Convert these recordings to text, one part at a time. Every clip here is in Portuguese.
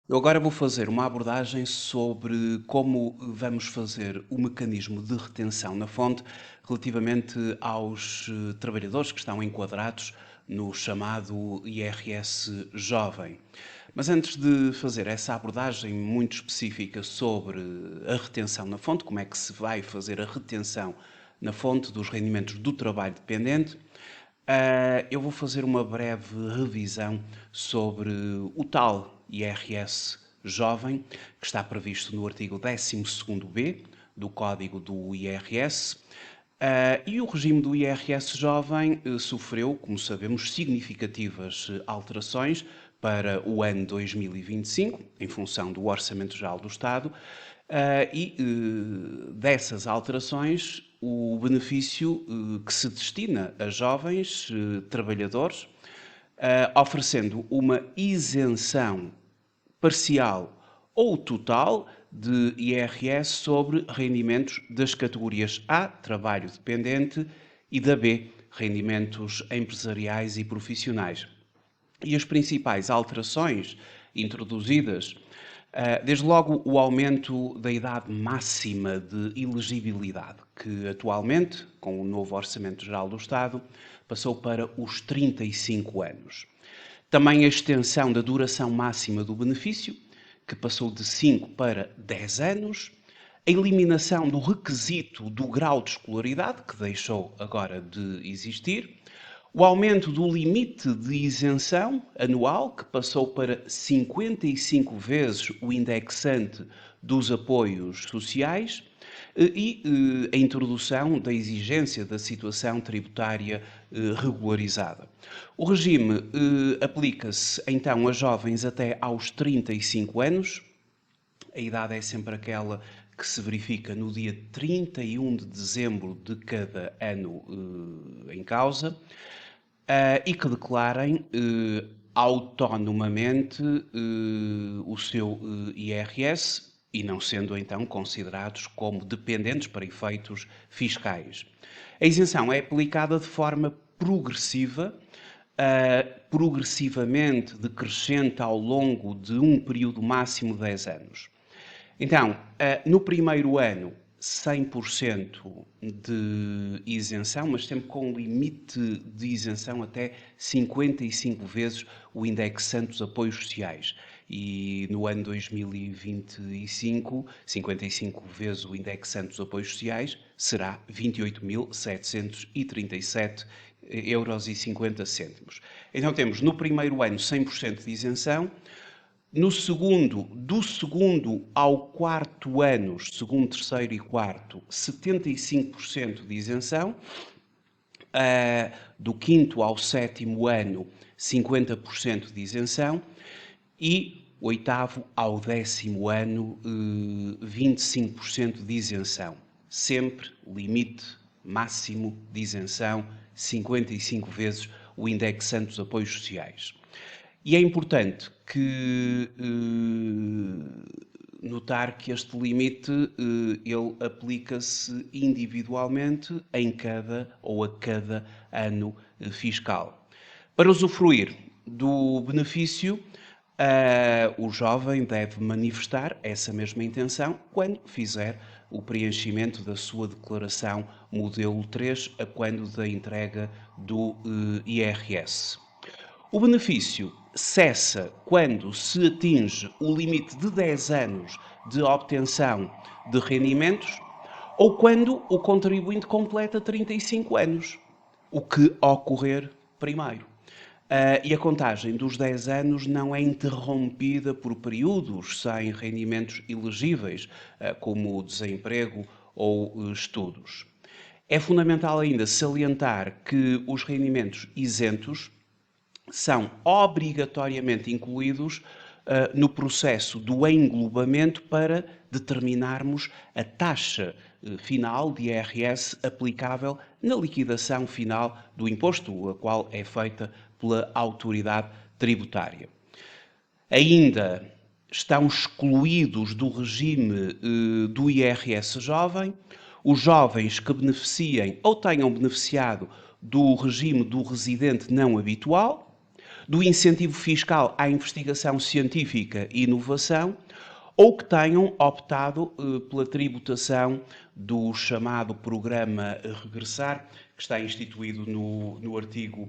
Eu agora vou fazer uma abordagem sobre como vamos fazer o mecanismo de retenção na fonte relativamente aos trabalhadores que estão enquadrados no chamado IRS jovem. Mas antes de fazer essa abordagem muito específica sobre a retenção na fonte, como é que se vai fazer a retenção na fonte dos rendimentos do trabalho dependente, eu vou fazer uma breve revisão sobre o tal IRS jovem, que está previsto no artigo 12º-B do Código do IRS. E o regime do IRS jovem sofreu, como sabemos, significativas alterações para o ano 2025, em função do Orçamento Geral do Estado, dessas alterações, o benefício que se destina a jovens trabalhadores, oferecendo uma isenção parcial ou total de IRS sobre rendimentos das categorias A, trabalho dependente, e da B, rendimentos empresariais e profissionais. E as principais alterações introduzidas, desde logo o aumento da idade máxima de elegibilidade, que atualmente, com o novo Orçamento Geral do Estado, passou para os 35 anos. Também a extensão da duração máxima do benefício, que passou de 5 para 10 anos. A eliminação do requisito do grau de escolaridade, que deixou agora de existir. O aumento do limite de isenção anual, que passou para 55 vezes o indexante dos apoios sociais, e a introdução da exigência da situação tributária regularizada. O regime aplica-se então a jovens até aos 35 anos. A idade é sempre aquela que se verifica no dia 31 de dezembro de cada ano em causa, e que declarem autonomamente o seu IRS e não sendo então considerados como dependentes para efeitos fiscais. A isenção é aplicada de forma progressiva, progressivamente decrescente ao longo de um período máximo de 10 anos. Então, no primeiro ano, 100% de isenção, mas sempre com limite de isenção até 55 vezes o indexante dos apoios sociais. E no ano 2025, 55 vezes o indexante dos apoios sociais será 28.737,50 euros. Então temos no primeiro ano 100% de isenção. No segundo, do segundo ao quarto ano, segundo, terceiro e quarto, 75% de isenção. Do quinto ao sétimo ano, 50% de isenção. E oitavo ao décimo ano, 25% de isenção. Sempre limite máximo de isenção, 55 vezes o indexante dos apoios sociais. E é importante que notar que este limite ele aplica-se individualmente em cada ou a cada ano fiscal. Para usufruir do benefício, o jovem deve manifestar essa mesma intenção quando fizer o preenchimento da sua declaração modelo 3 a quando da entrega do IRS. O benefício cessa quando se atinge o limite de 10 anos de obtenção de rendimentos ou quando o contribuinte completa 35 anos, o que ocorrer primeiro. E a contagem dos 10 anos não é interrompida por períodos sem rendimentos elegíveis, como desemprego ou estudos. É fundamental ainda salientar que os rendimentos isentos são obrigatoriamente incluídos no processo do englobamento para determinarmos a taxa final de IRS aplicável na liquidação final do imposto, a qual é feita pela autoridade tributária. Ainda estão excluídos do regime do IRS jovem os jovens que beneficiem ou tenham beneficiado do regime do residente não habitual, do incentivo fiscal à investigação científica e inovação, ou que tenham optado pela tributação do chamado programa Regressar, que está instituído no artigo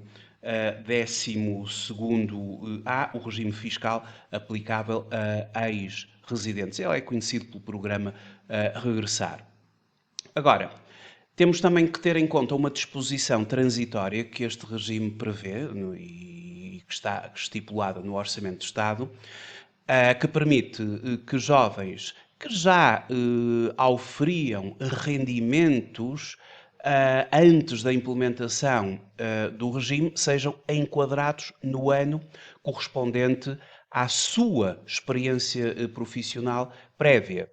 12º-A, o regime fiscal aplicável a ex-residentes. Ele é conhecido pelo programa Regressar. Agora, temos também que ter em conta uma disposição transitória que este regime prevê e que está estipulada no Orçamento de Estado, que permite que jovens que já auferiam rendimentos antes da implementação do regime sejam enquadrados no ano correspondente à sua experiência profissional prévia.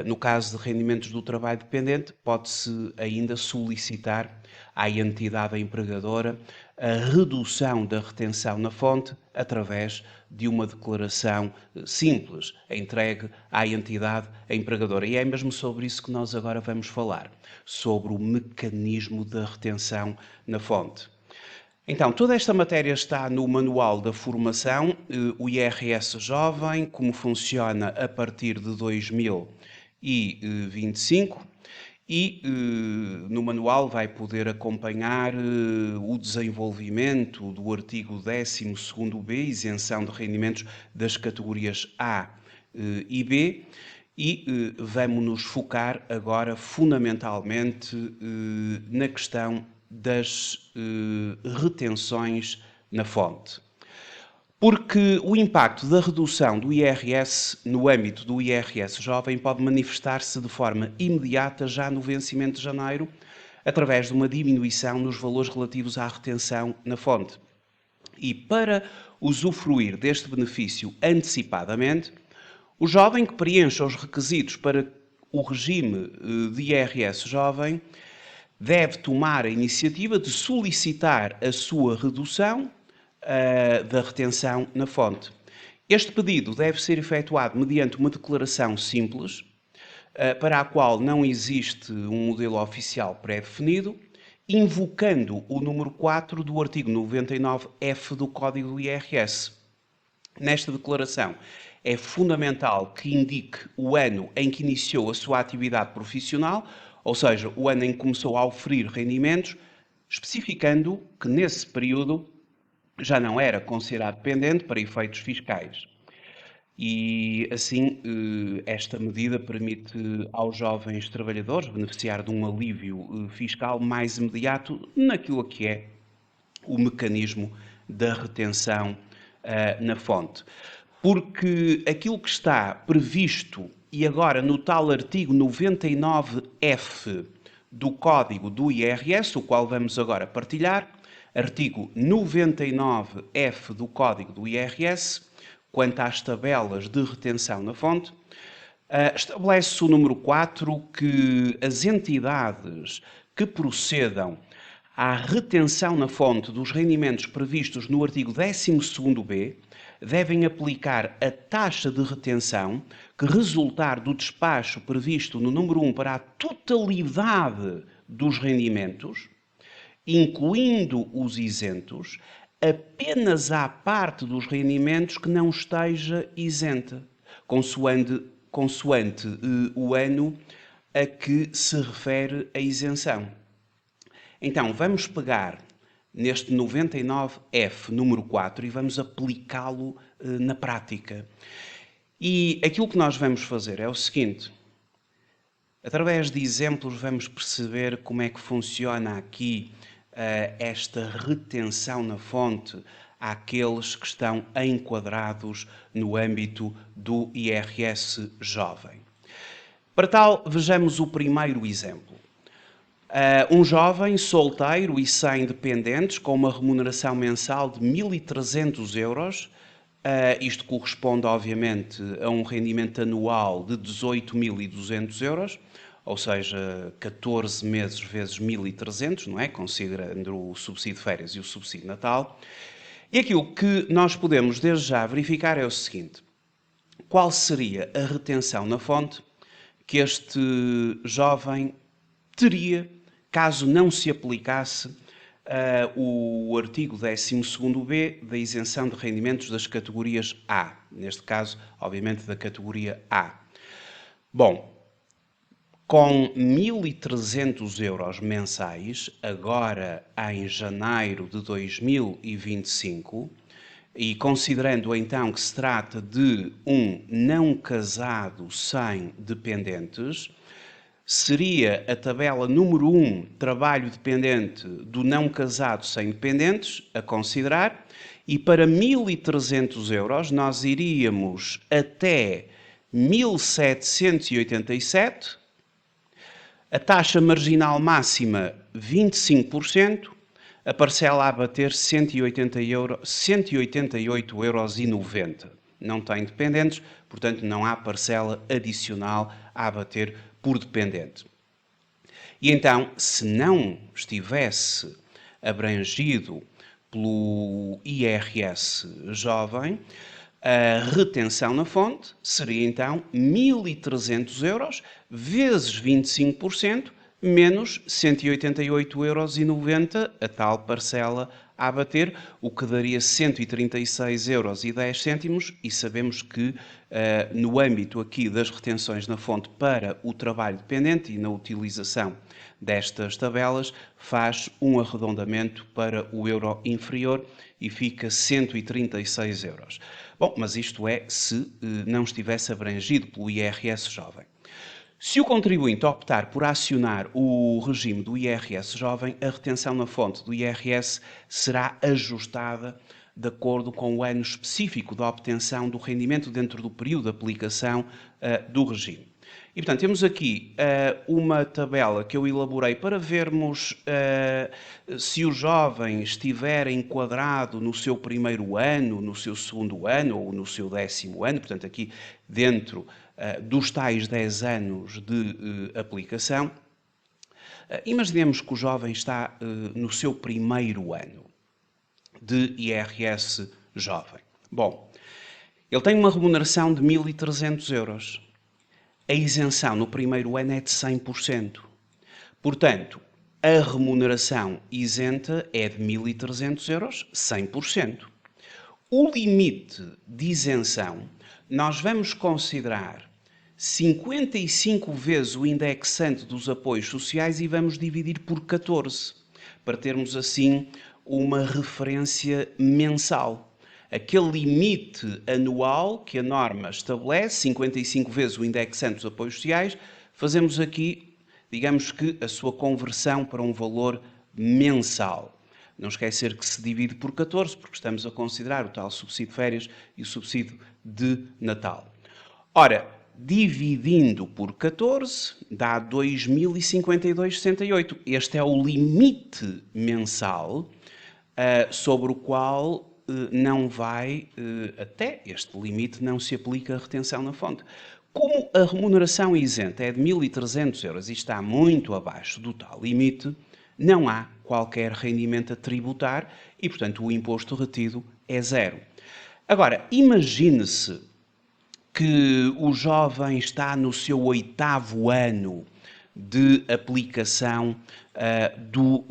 No caso de rendimentos do trabalho dependente, pode-se ainda solicitar à entidade empregadora a redução da retenção na fonte através de uma declaração simples, entregue à entidade empregadora. E é mesmo sobre isso que nós agora vamos falar, sobre o mecanismo da retenção na fonte. Então, toda esta matéria está no Manual da Formação, o IRS Jovem, como funciona a partir de 2025, e no manual vai poder acompanhar o desenvolvimento do artigo 12º-B, isenção de rendimentos das categorias A e B, e vamos nos focar agora fundamentalmente na questão das retenções na fonte. Porque o impacto da redução do IRS no âmbito do IRS Jovem pode manifestar-se de forma imediata já no vencimento de janeiro, através de uma diminuição nos valores relativos à retenção na fonte. E para usufruir deste benefício antecipadamente, o jovem que preencha os requisitos para o regime de IRS Jovem deve tomar a iniciativa de solicitar a sua redução da retenção na fonte. Este pedido deve ser efetuado mediante uma declaração simples, para a qual não existe um modelo oficial pré-definido, invocando o número 4 do artigo 99F do Código do IRS. Nesta declaração, é fundamental que indique o ano em que iniciou a sua atividade profissional, ou seja, o ano em que começou a oferir rendimentos, especificando que nesse período já não era considerado dependente para efeitos fiscais. E assim, esta medida permite aos jovens trabalhadores beneficiar de um alívio fiscal mais imediato naquilo que é o mecanismo da retenção na fonte. Porque aquilo que está previsto, e agora no tal artigo 99F do Código do IRS, o qual vamos agora partilhar, artigo 99F do Código do IRS, quanto às tabelas de retenção na fonte, estabelece o número 4 que as entidades que procedam à retenção na fonte dos rendimentos previstos no artigo 12º-B devem aplicar a taxa de retenção que resultar do despacho previsto no número 1 para a totalidade dos rendimentos, incluindo os isentos, apenas à parte dos rendimentos que não esteja isenta, consoante o ano a que se refere a isenção. Então, vamos pegar neste 99F, número 4, e vamos aplicá-lo na prática. E aquilo que nós vamos fazer é o seguinte: através de exemplos vamos perceber como é que funciona aqui esta retenção na fonte àqueles que estão enquadrados no âmbito do IRS Jovem. Para tal, vejamos o primeiro exemplo. Um jovem solteiro e sem dependentes com uma remuneração mensal de 1.300 euros, isto corresponde obviamente a um rendimento anual de 18.200 euros, ou seja, 14 meses vezes 1.300, não é? Considerando o subsídio de férias e o subsídio de Natal. E aquilo que nós podemos desde já verificar é o seguinte: qual seria a retenção na fonte que este jovem teria caso não se aplicasse o artigo 12º-B da isenção de rendimentos das categorias A. Neste caso, obviamente, da categoria A. Bom, com 1.300 euros mensais, agora em janeiro de 2025, e considerando então que se trata de um não casado sem dependentes, seria a tabela número 1, trabalho dependente do não casado sem dependentes, a considerar, e para 1.300 euros nós iríamos até 1.787, a taxa marginal máxima 25%, a parcela a bater 188,90 euros. Não tem dependentes, portanto não há parcela adicional a abater por dependente. E então, se não estivesse abrangido pelo IRS jovem, a retenção na fonte seria então 1.300 euros vezes 25% menos 188,90 euros, a tal parcela a abater, o que daria 136,10 euros, e sabemos que no âmbito aqui das retenções na fonte para o trabalho dependente e na utilização destas tabelas, faz um arredondamento para o euro inferior e fica 136 euros. Bom, mas isto é se não estivesse abrangido pelo IRS jovem. Se o contribuinte optar por acionar o regime do IRS jovem, a retenção na fonte do IRS será ajustada de acordo com o ano específico da obtenção do rendimento dentro do período de aplicação do regime. E, portanto, temos aqui uma tabela que eu elaborei para vermos se o jovem estiver enquadrado no seu primeiro ano, no seu segundo ano ou no seu 10º ano, portanto, aqui dentro dos tais 10 anos de aplicação. Imaginemos que o jovem está no seu primeiro ano de IRS jovem. Bom, ele tem uma remuneração de 1.300 euros. A isenção no primeiro ano é de 100%. Portanto, a remuneração isenta é de 1.300 euros, 100%. O limite de isenção, nós vamos considerar 55 vezes o indexante dos apoios sociais e vamos dividir por 14, para termos assim uma referência mensal. Aquele limite anual que a norma estabelece, 55 vezes o indexante dos apoios sociais, fazemos aqui, digamos que, a sua conversão para um valor mensal. Não esquecer que se divide por 14, porque estamos a considerar o tal subsídio de férias e o subsídio de Natal. Ora, dividindo por 14, dá 2.052,68. Este é o limite mensal sobre o qual não vai, até este limite não se aplica a retenção na fonte. Como a remuneração isenta é de 1.300 euros e está muito abaixo do tal limite, não há qualquer rendimento a tributar e, portanto, o imposto retido é zero. Agora, imagine-se que o jovem está no seu 8º ano de aplicação do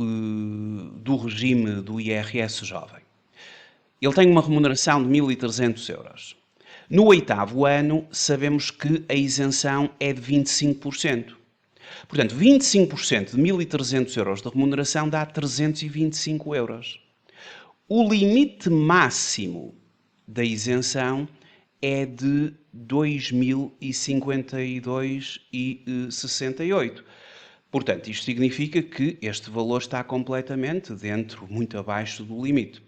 regime do IRS jovem. Ele tem uma remuneração de 1.300 euros. No 8º ano, sabemos que a isenção é de 25%. Portanto, 25% de 1.300 euros de remuneração dá 325 euros. O limite máximo da isenção é de 2.052,68. Portanto, isto significa que este valor está completamente dentro, muito abaixo do limite.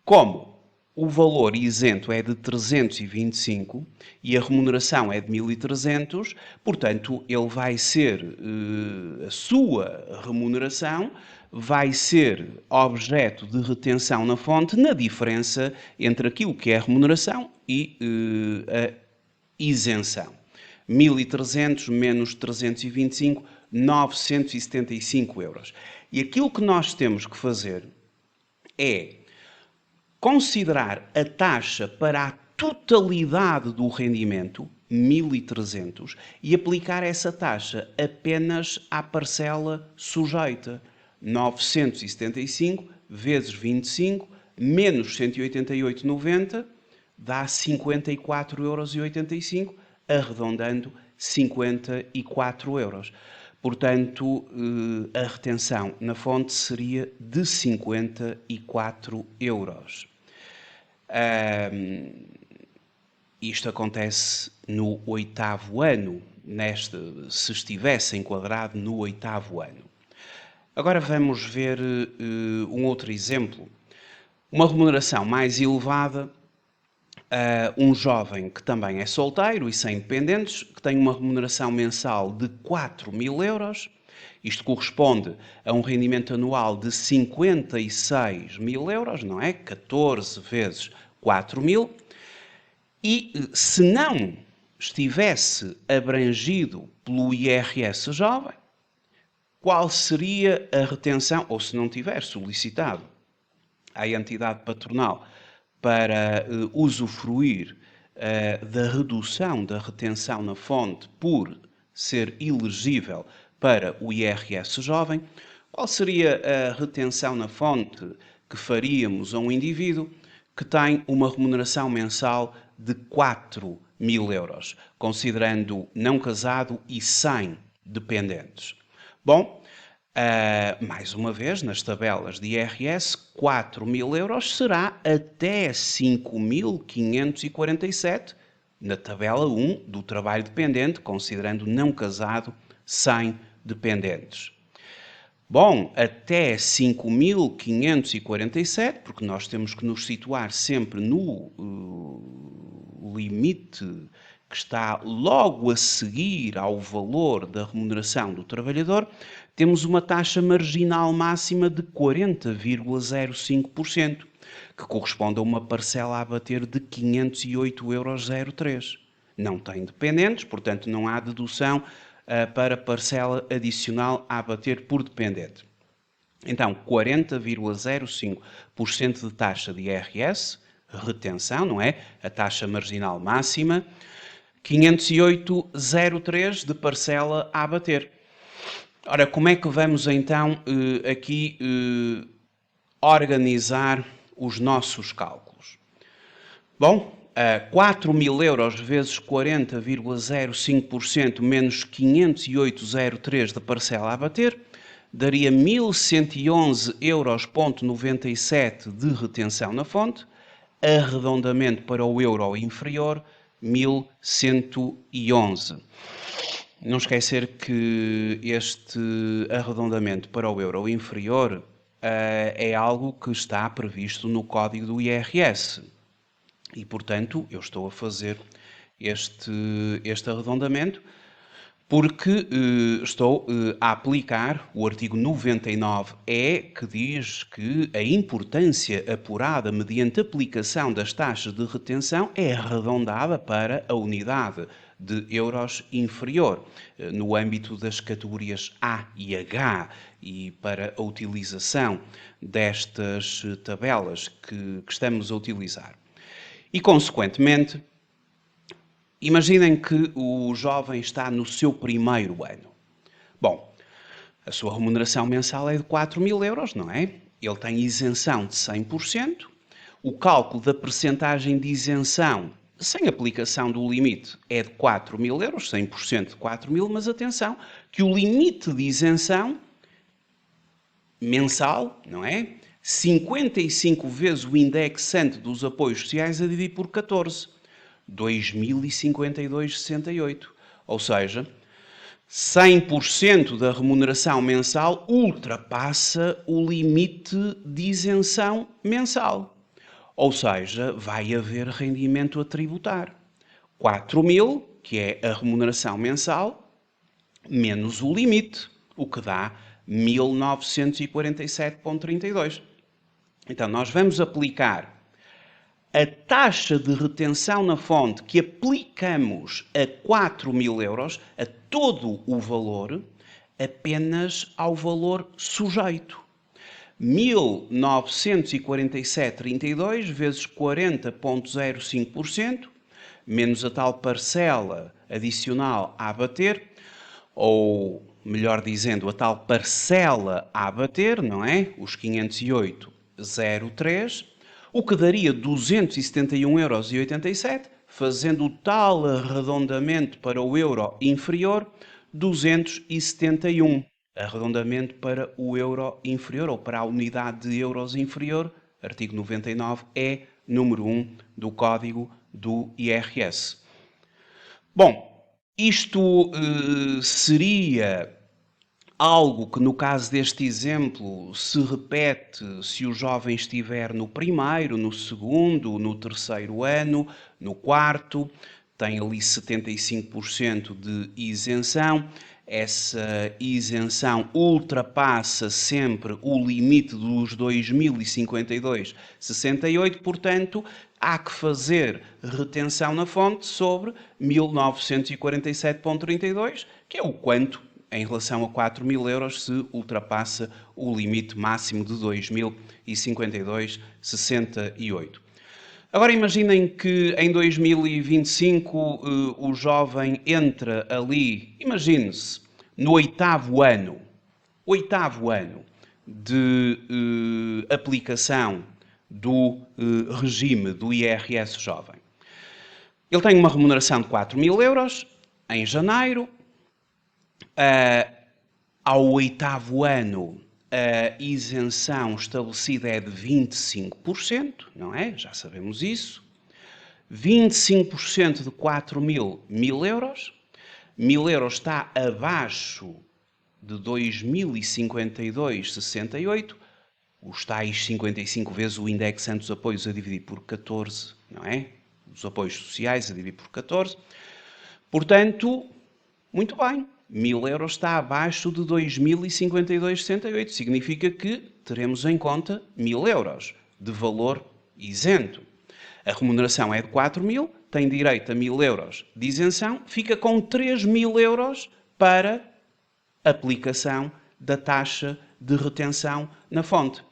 Como o valor isento é de 325 e a remuneração é de 1.300, portanto, ele vai ser, a sua remuneração vai ser objeto de retenção na fonte na diferença entre aquilo que é a remuneração e a isenção. 1.300 menos 325, 975 euros. E aquilo que nós temos que fazer é considerar a taxa para a totalidade do rendimento, 1.300, e aplicar essa taxa apenas à parcela sujeita. 975 vezes 25 menos 188,90 dá 54,85 €, arredondando 54 €. Portanto, a retenção na fonte seria de 54 €. Isto acontece no 8º ano, se estivesse enquadrado no 8º ano. Agora vamos ver um outro exemplo. Uma remuneração mais elevada, um jovem que também é solteiro e sem dependentes, que tem uma remuneração mensal de 4.000 €. Isto corresponde a um rendimento anual de 56.000 €, não é? 14 vezes 4.000. E se não estivesse abrangido pelo IRS jovem, qual seria a retenção, ou se não tiver solicitado à entidade patronal para usufruir da redução da retenção na fonte por ser elegível para o IRS jovem, qual seria a retenção na fonte que faríamos a um indivíduo que tem uma remuneração mensal de 4.000 €, considerando não casado e sem dependentes? Bom, mais uma vez, nas tabelas de IRS, 4.000 € será até 5.547 na tabela 1 do trabalho dependente, considerando não casado sem dependentes. Bom, até 5.547, porque nós temos que nos situar sempre no limite que está logo a seguir ao valor da remuneração do trabalhador, temos uma taxa marginal máxima de 40,05%, que corresponde a uma parcela a abater de 508,03 €. Não tem dependentes, portanto não há dedução para parcela adicional a abater por dependente. Então, 40,05% de taxa de IRS, retenção, não é? A taxa marginal máxima, 508,03 de parcela a abater. Ora, como é que vamos então aqui organizar os nossos cálculos? Bom, 4.000 € vezes 40,05% menos 508,03 de parcela a abater daria 1.111,97 € de retenção na fonte, arredondamento para o euro inferior, 1.111. Não esquecer que este arredondamento para o euro inferior é algo que está previsto no código do IRS. E, portanto, eu estou a fazer este arredondamento porque estou a aplicar o artigo 99-E, que diz que a importância apurada mediante aplicação das taxas de retenção é arredondada para a unidade de euros inferior, no âmbito das categorias A e H, e para a utilização destas tabelas que estamos a utilizar. E, consequentemente, imaginem que o jovem está no seu primeiro ano. Bom, a sua remuneração mensal é de 4.000 €, não é? Ele tem isenção de 100%. O cálculo da percentagem de isenção, sem aplicação do limite, é de 4.000 €, 100% de 4.000, mas atenção, que o limite de isenção mensal, não é? 55 vezes o indexante dos apoios sociais a dividir por 14. 2.052,68. Ou seja, 100% da remuneração mensal ultrapassa o limite de isenção mensal. Ou seja, vai haver rendimento a tributar. 4.000, que é a remuneração mensal, menos o limite, o que dá 1.947,32. Então, nós vamos aplicar a taxa de retenção na fonte que aplicamos a 4.000 €, a todo o valor, apenas ao valor sujeito. 1.947,32 vezes 40,05%, menos a tal parcela adicional a abater, ou melhor dizendo, a tal parcela a abater, não é? Os 508,03, o que daria 271,87 €, fazendo o tal arredondamento para o euro inferior, 271. Arredondamento para o euro inferior, ou para a unidade de euros inferior, artigo 99, é número 1 do Código do IRS. Bom, isto seria algo que, no caso deste exemplo, se repete se o jovem estiver no primeiro, no segundo, no terceiro ano, no quarto, tem ali 75% de isenção. Essa isenção ultrapassa sempre o limite dos 2052,68, portanto, há que fazer retenção na fonte sobre 1947,32, que é o quanto, em relação a 4.000 euros, se ultrapassa o limite máximo de 2052,68. Agora imaginem que em 2025 o jovem entra ali, imagine-se, no oitavo ano de aplicação do regime do IRS jovem. Ele tem uma remuneração de 4.000 euros em janeiro. Ao oitavo ano, a isenção estabelecida é de 25%, não é? Já sabemos isso. 25% de 4.000, 1.000 euros. 1.000 euros está abaixo de 2.052,68. Os tais 55 vezes o indexante dos apoios a dividir por 14, não é? Os apoios sociais a dividir por 14. Portanto, muito bem. 1.000 euros está abaixo de 2.052,68. Significa que teremos em conta 1.000 euros de valor isento. A remuneração é de 4.000, tem direito a 1.000 euros de isenção, fica com 3.000 euros para aplicação da taxa de retenção na fonte.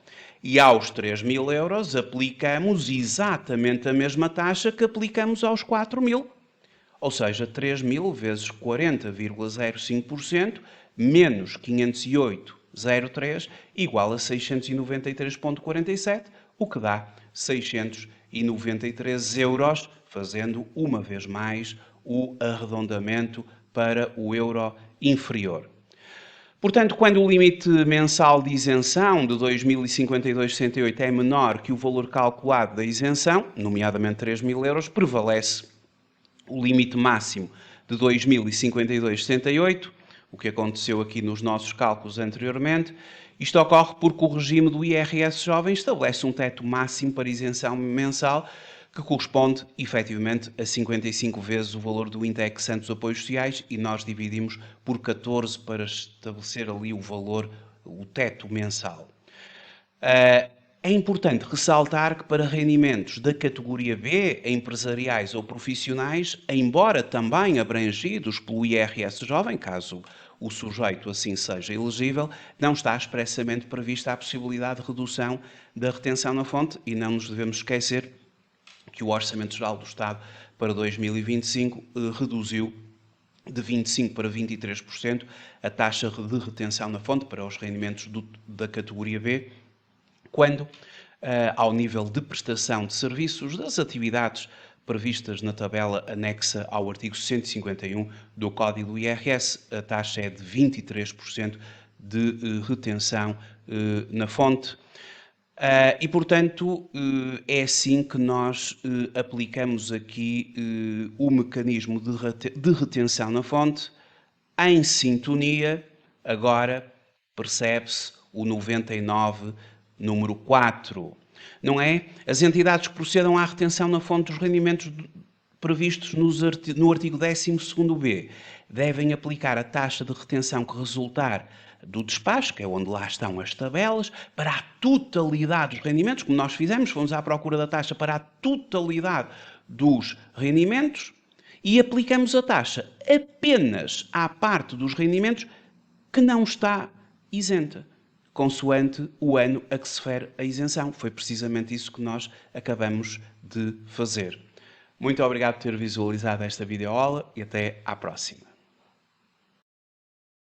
E aos 3.000 euros aplicamos exatamente a mesma taxa que aplicamos aos 4.000. Ou seja, 3.000 vezes 40,05% menos 508,03 igual a 693,47, o que dá 693 euros, fazendo uma vez mais o arredondamento para o euro inferior. Portanto, quando o limite mensal de isenção de 2.052,68 é menor que o valor calculado da isenção, nomeadamente 3.000 euros, prevalece o limite máximo de 2.052,68, o que aconteceu aqui nos nossos cálculos anteriormente. Isto ocorre porque o regime do IRS jovem estabelece um teto máximo para isenção mensal que corresponde, efetivamente, a 55 vezes o valor do indexante dos apoios sociais, e nós dividimos por 14 para estabelecer ali o valor, o teto mensal. É importante ressaltar que para rendimentos da categoria B, empresariais ou profissionais, embora também abrangidos pelo IRS jovem, caso o sujeito assim seja elegível, não está expressamente prevista a possibilidade de redução da retenção na fonte, e não nos devemos esquecer que o Orçamento Geral do Estado para 2025 reduziu de 25% para 23% a taxa de retenção na fonte para os rendimentos da categoria B, quando, ao nível de prestação de serviços, das atividades previstas na tabela anexa ao artigo 151 do Código do IRS, a taxa é de 23% de retenção na fonte. E, portanto, é assim que nós aplicamos aqui o mecanismo de retenção na fonte, em sintonia, agora percebe-se o 99, número 4, não é? As entidades que procedam à retenção na fonte dos rendimentos previstos no artigo 12º-B devem aplicar a taxa de retenção que resultar do despacho, que é onde lá estão as tabelas, para a totalidade dos rendimentos, como nós fizemos, fomos à procura da taxa para a totalidade dos rendimentos e aplicamos a taxa apenas à parte dos rendimentos que não está isenta, consoante o ano a que se refere a isenção. Foi precisamente isso que nós acabamos de fazer. Muito obrigado por ter visualizado esta videoaula e até à próxima.